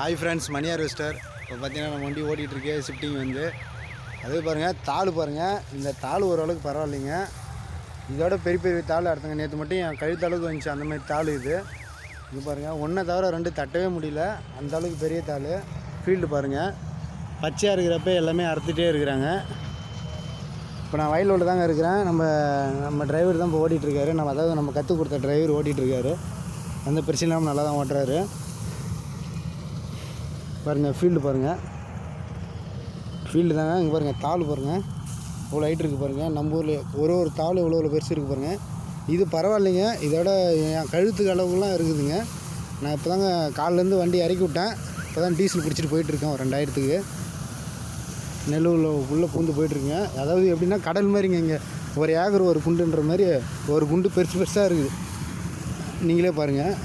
Hi friends, மணி harvester. இப்போ பார்த்தீங்கன்னா நம்ம வண்டி ஓட்டிகிட்ருக்கு. ஷிஃப்டிங் வந்து அதே பாருங்கள், தாள் பாருங்கள். இந்த தாள் ஓரளவுக்கு பரவாயில்லைங்க. இதோட பெரிய பெரிய தாள் அடுத்தங்க நேற்று மட்டும் என் கழுத்தளவுக்கு வந்துச்சு. அந்தமாதிரி தாள் இது பாருங்கள். ஒன்றை தவிர ரெண்டு தட்டவே முடியல, அந்த அளவுக்கு பெரிய தாள். ஃபீல்டு பாருங்கள், பச்சையாக இருக்கிறப்ப எல்லாமே அறுத்துகிட்டே இருக்கிறாங்க. இப்போ நான் வயலோடு தாங்க இருக்கிறேன். நம்ம டிரைவர் தான் இப்போ ஓட்டிகிட்ருக்காரு. நம்ம கற்றுக் கொடுத்த டிரைவர் ஓட்டிகிட்ருக்காரு. அந்த பிரச்சனை இல்லாமல் நல்லா தான் ஓட்டுறாரு. பாருங்கள், ஃபீல்டு பாருங்கள், ஃபீல்டு தாங்க. இங்கே பாருங்கள், தாள் பாருங்கள் இவ்வளோ ஹைட் இருக்குது பாருங்கள். நம்ம ஊரில் ஒரு தாள் இவ்வளோ பெருசு இருக்குது பாருங்கள். இது பரவாயில்லைங்க. இதோட என் கழுத்துக்கு அளவுலாம் இருக்குதுங்க. நான் இப்போ தாங்க காலிலேருந்து வண்டி இறக்கி விட்டேன். இப்போ தான் டீசல் பிடிச்சிட்டு போயிட்டுருக்கேன். ஒரு 2000க்கு நெல்லூரில் பூந்து போயிட்டுருக்குங்க. அதாவது எப்படின்னா கடல் மாதிரிங்க. இங்கே ஒரு ஏக்கர் ஒரு குண்டுன்ற மாதிரி ஒரு குண்டு பெருசாக இருக்குது. நீங்களே பாருங்கள்.